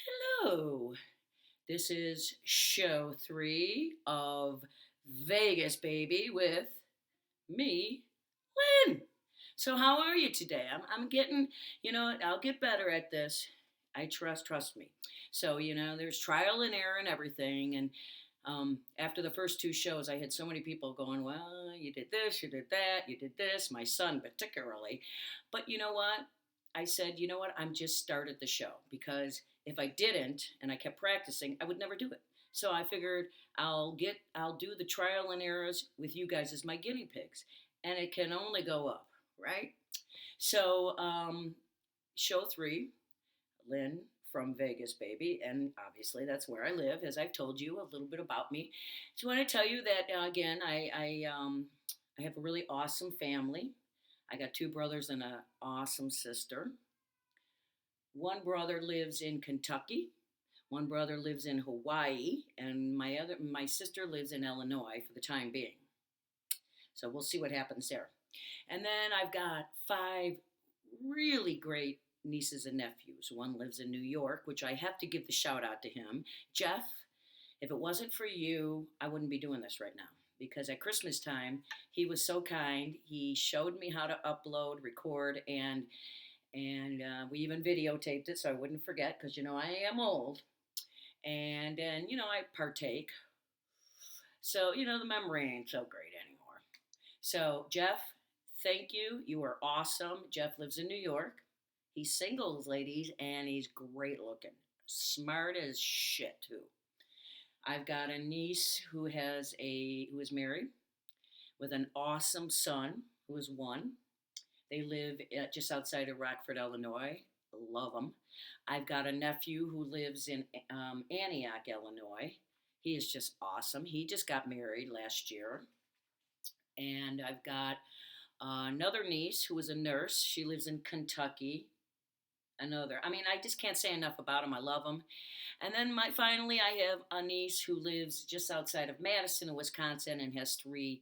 Hello. This is show 3 of Vegas Baby with me, Lynn. So, how are you today? I'm getting, I'll get better at this. I trust me. So, there's trial and error and everything. And after the first 2 shows, I had so many people going, well, you did this, you did that, you did this, my son particularly. But you know what? I said, you know what? I'm just started the show because if I didn't and I kept practicing, I would never do it. So I figured I'll do the trial and errors with you guys as my guinea pigs, and it can only go up, right? So show 3, Lynn from Vegas, baby, and obviously that's where I live. As I've told you a little bit about me, so I want to tell you that again, I have a really awesome family. I got 2 brothers and an awesome sister. One brother lives in Kentucky. One brother lives in Hawaii, and my sister lives in Illinois for the time being. So we'll see what happens there. And then I've got 5 really great nieces and nephews. One lives in New York, which I have to give the shout out to him. Jeff, if it wasn't for you, I wouldn't be doing this right now. Because at Christmas time, he was so kind. He showed me how to upload, record, and we even videotaped it so I wouldn't forget because I am old. And then I partake. So the memory ain't so great anymore. So Jeff, thank you. You are awesome. Jeff lives in New York. He's single, ladies, and he's great looking. Smart as shit too. I've got a niece who is married with an awesome son who is 1. They live just outside of Rockford, Illinois. Love them. I've got a nephew who lives in Antioch, Illinois. He is just awesome. He just got married last year. And I've got another niece who is a nurse. She lives in Kentucky. I just can't say enough about them. I love them. And then finally, I have a niece who lives just outside of Madison, Wisconsin, and has 3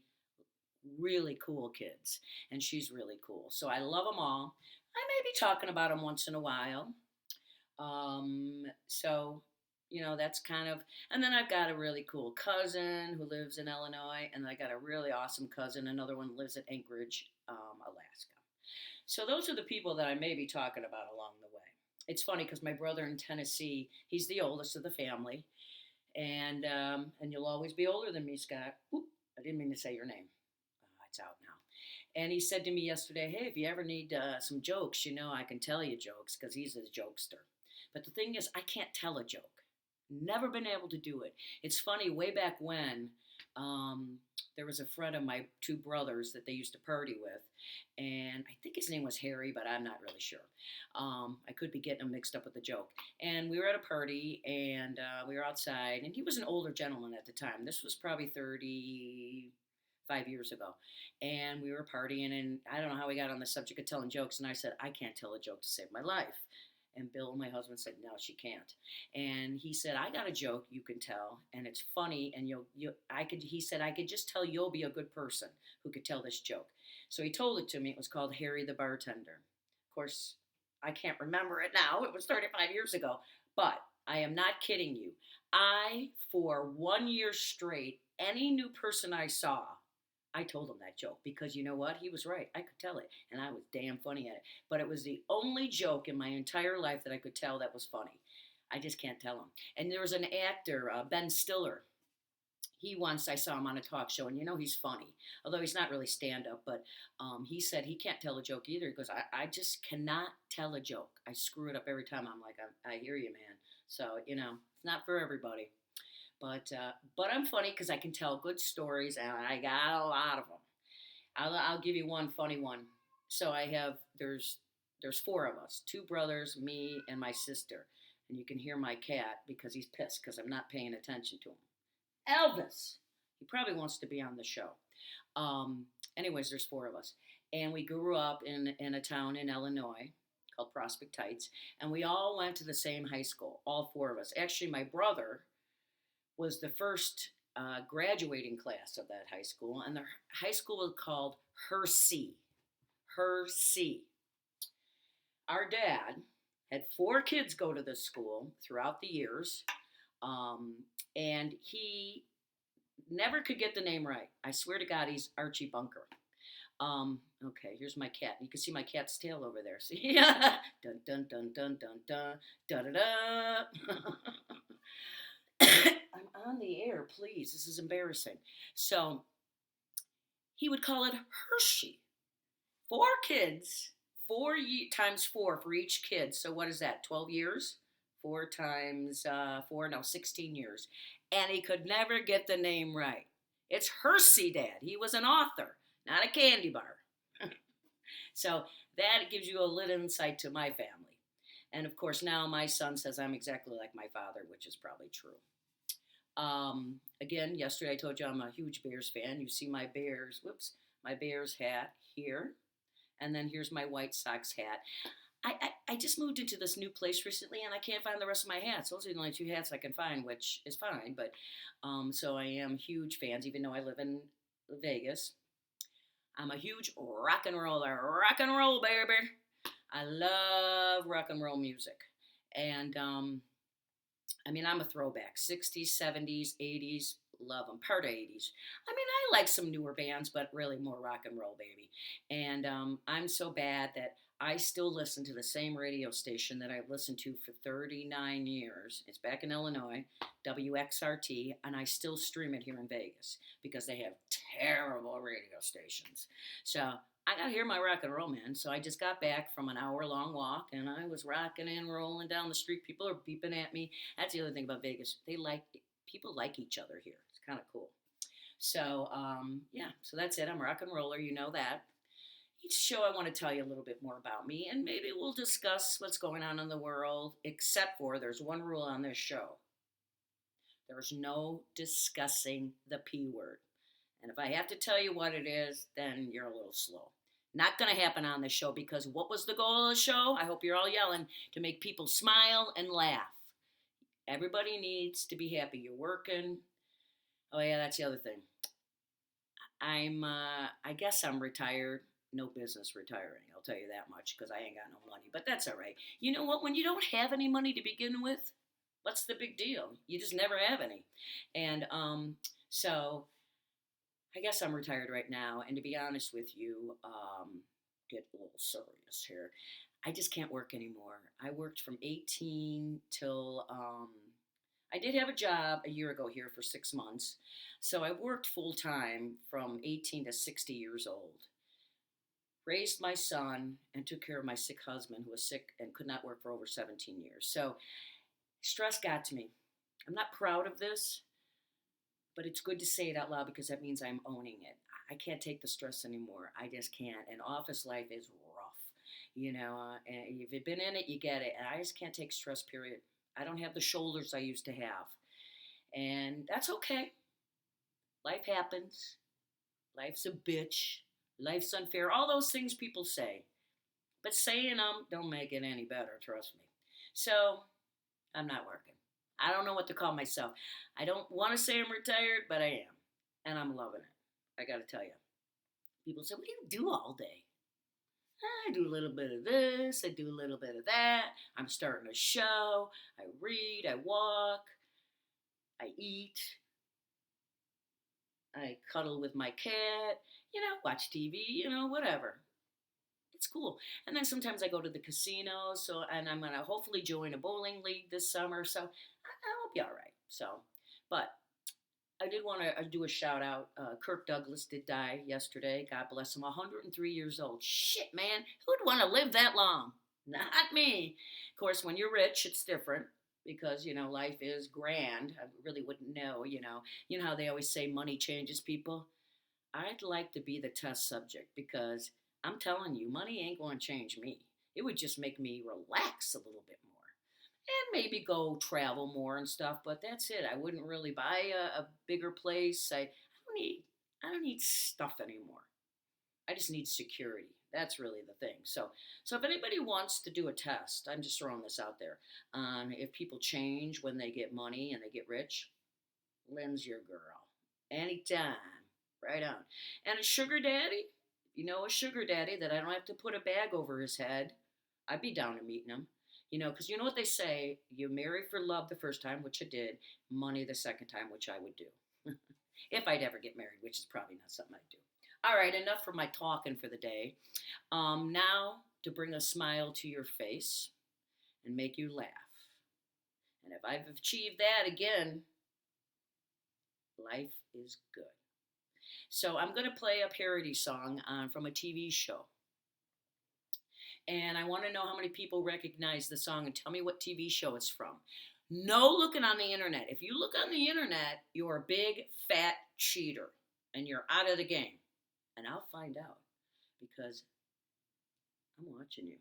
really cool kids. And she's really cool. So I love them all. I may be talking about them once in a while. So, that's kind of, and then I've got a really cool cousin who lives in Illinois, and I got a really awesome cousin. Another one lives at Anchorage, Alaska. So those are the people that I may be talking about along the way. It's funny because my brother in Tennessee, he's the oldest of the family, and you'll always be older than me, Scott. Oop, I didn't mean to say your name. It's out now. And he said to me yesterday, "Hey, if you ever need some jokes, I can tell you jokes because he's a jokester." But the thing is, I can't tell a joke. Never been able to do it. It's funny, way back when, there was a friend of my 2 brothers that they used to party with, and I think his name was Harry, but I'm not really sure. I could be getting him mixed up with the joke. And we were at a party, and we were outside, and he was an older gentleman at the time. This was probably 35 years ago. And we were partying, and I don't know how we got on the subject of telling jokes, and I said, I can't tell a joke to save my life. And Bill, my husband, said, "No, she can't." And he said, "I got a joke you can tell, and it's funny, and He said, "I could just tell you'll be a good person who could tell this joke." So he told it to me. It was called Harry the Bartender. Of course, I can't remember it now. It was 35 years ago, but I am not kidding you. For 1 year straight, any new person I saw, I told him that joke because you know what? He was right. I could tell it, and I was damn funny at it. But it was the only joke in my entire life that I could tell that was funny. I just can't tell him. And there was an actor, Ben Stiller. I saw him on a talk show, and he's funny, although he's not really stand up. But he said he can't tell a joke either because I just cannot tell a joke. I screw it up every time. I'm like, I hear you, man. So it's not for everybody. But I'm funny because I can tell good stories, and I got a lot of them. I'll give you one funny one. So there's 4 of us, 2 brothers, me, and my sister, and you can hear my cat because he's pissed because I'm not paying attention to him. Elvis, he probably wants to be on the show. Um, Anyways, there's 4 of us, and we grew up in a town in Illinois called Prospect Heights, and we all went to the same high school. All 4 of us. Actually, my brother was the first graduating class of that high school, and the high school was called Hershey. Hershey. Our dad Had 4 kids go to this school throughout the years, um, and he never could get the name right. I swear to God, he's Archie Bunker. Okay, here's my cat. You can see my cat's tail over there. See? Dun dun dun dun dun dun da da da. I'm on the air, please. This is embarrassing. So he would call it Hershey. 4 kids, times four for each kid. So what is that? 12 years. 4 times 4, no, 16 years, and he could never get the name right. It's Hershey, Dad. He was an author, not a candy bar. So that gives you a little insight to my family. And of course, now my son says I'm exactly like my father, which is probably true. Again, yesterday I told you I'm a huge Bears fan. You see my Bears hat here. And then here's my White Sox hat. I just moved into this new place recently and I can't find the rest of my hats. Those are the only 2 hats I can find, which is fine. But so I am huge fans, even though I live in Vegas. I'm a huge rock and roller. Rock and roll, baby. I love rock and roll music. And I mean, I'm a throwback. 60s, 70s, 80s, love them. Part of 80s. I mean, I like some newer bands, but really more rock and roll, baby. And I'm so bad that I still listen to the same radio station that I've listened to for 39 years. It's back in Illinois, WXRT, and I still stream it here in Vegas because they have terrible radio stations. So I got to hear my rock and roll, man. So I just got back from an hour-long walk, and I was rocking and rolling down the street. People are beeping at me. That's the other thing about Vegas. People like each other here. It's kind of cool. So yeah, so that's it. I'm a rock and roller. You know that. Each show, I want to tell you a little bit more about me, and maybe we'll discuss what's going on in the world, except for there's one rule on this show. There's no discussing the P word. And if I have to tell you what it is, then you're a little slow. Not going to happen on this show because what was the goal of the show? I hope you're all yelling to make people smile and laugh. Everybody needs to be happy. You're working. Oh, yeah, that's the other thing. I guess I'm retired. No business retiring, I'll tell you that much, because I ain't got no money. But that's all right. You know what? When you don't have any money to begin with, what's the big deal? You just never have any. And so I guess I'm retired right now. And to be honest with you, get a little serious here. I just can't work anymore. I worked from 18 till I did have a job a year ago here for 6 months. So I worked full time from 18 to 60 years old. Raised my son and took care of my sick husband who was sick and could not work for over 17 years. So stress got to me. I'm not proud of this, but it's good to say it out loud because that means I'm owning it. I can't take the stress anymore. I just can't. And office life is rough, and if you've been in it, you get it. And I just can't take stress, period. I don't have the shoulders I used to have. And that's okay. Life happens. Life's a bitch. Life's unfair. All those things people say. But saying them don't make it any better, trust me. So, I'm not working. I don't know what to call myself. I don't want to say I'm retired, but I am. And I'm loving it. I got to tell you. People say, what do you do all day? I do a little bit of this. I do a little bit of that. I'm starting a show. I read. I walk. I eat. I cuddle with my cat, watch TV, whatever. It's cool. And then sometimes I go to the casino, and I'm going to hopefully join a bowling league this summer, so I'll be all right. So, but I did want to do a shout out. Kirk Douglas did die yesterday. God bless him. 103 years old. Shit, man. Who'd want to live that long? Not me. Of course, when you're rich, it's different because life is grand. I really wouldn't know. You know how they always say money changes people. I'd like to be the test subject because I'm telling you, money ain't going to change me. It would just make me relax a little bit more and maybe go travel more and stuff. But that's it. I wouldn't really buy a bigger place. I don't need stuff anymore. I just need security. That's really the thing. So if anybody wants to do a test, I'm just throwing this out there. If people change when they get money and they get rich, Lynn's your girl. Anytime. Right on. And a sugar daddy, a sugar daddy that I don't have to put a bag over his head, I'd be down to meeting him. Because you know what they say, you marry for love the first time, which I did, money the second time, which I would do. If I'd ever get married, which is probably not something I'd do. All right, enough for my talking for the day. Now to bring a smile to your face and make you laugh. And if I've achieved that again, life is good. So I'm going to play a parody song from a TV show. And I want to know how many people recognize the song and tell me what TV show it's from. No looking on the internet. If you look on the internet, you're a big fat cheater and you're out of the game. And I'll find out because I'm watching you.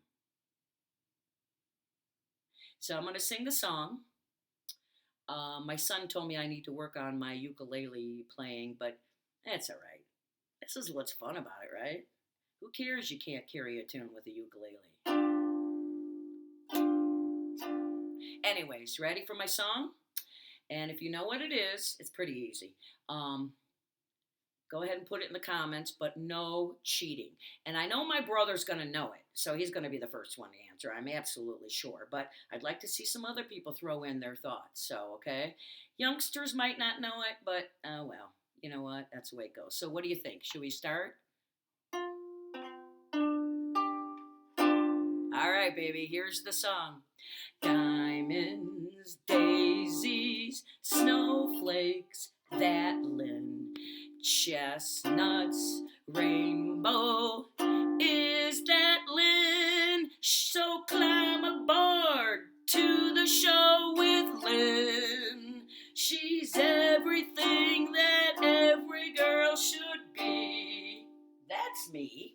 So I'm going to sing the song. My son told me I need to work on my ukulele playing, but that's all right. This is what's fun about it, right? Who cares you can't carry a tune with a ukulele? Anyways, ready for my song? And if you know what it is, it's pretty easy. Go ahead and put it in the comments, but no cheating. And I know my brother's going to know it, so he's going to be the first one to answer. I'm absolutely sure. But I'd like to see some other people throw in their thoughts. So, okay? Youngsters might not know it, but, well, you know what? That's the way it goes. So what do you think? Should we start? All right, baby, here's the song. Diamonds, daisies, snowflakes, that Lynn. Chestnuts, rainbow, is that Lynn? So climb aboard to the show with Lynn. She's everything that every girl should be. That's me.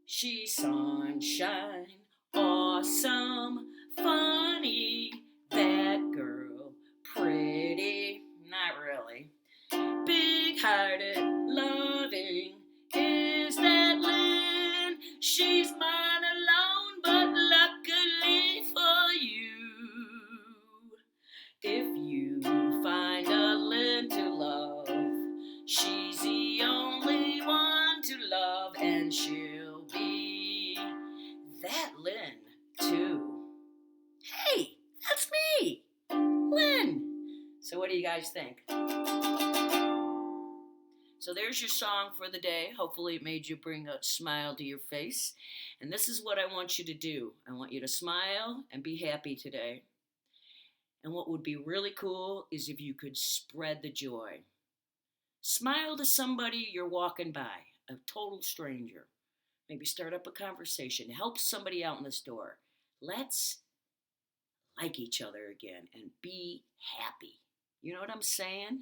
She's sunshine, awesome, funny, that girl, pretty, not really, big-hearted, loving, is that Lynn? She's mine alone, but luckily for you, if you find a Lynn to love, she's the only one to love, and she'll be that Lynn too. Hey, that's me, Lynn. So what do you guys think? So there's your song for the day. Hopefully it made you bring a smile to your face. And this is what I want you to do. I want you to smile and be happy today. And what would be really cool is if you could spread the joy. Smile to somebody you're walking by, a total stranger. Maybe start up a conversation. Help somebody out in the store. Let's like each other again and be happy. You know what I'm saying?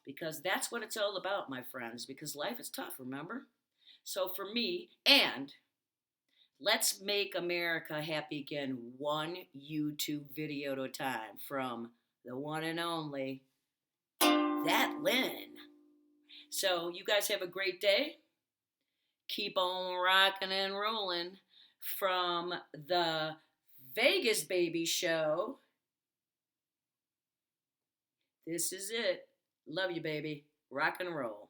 Because that's what it's all about, my friends, because life is tough, remember? So for me, and let's make America happy again, one YouTube video at a time from the one and only, that Lynn. So you guys have a great day. Keep on rocking and rolling from the Vegas Baby Show. This is it. Love you, baby. Rock and roll.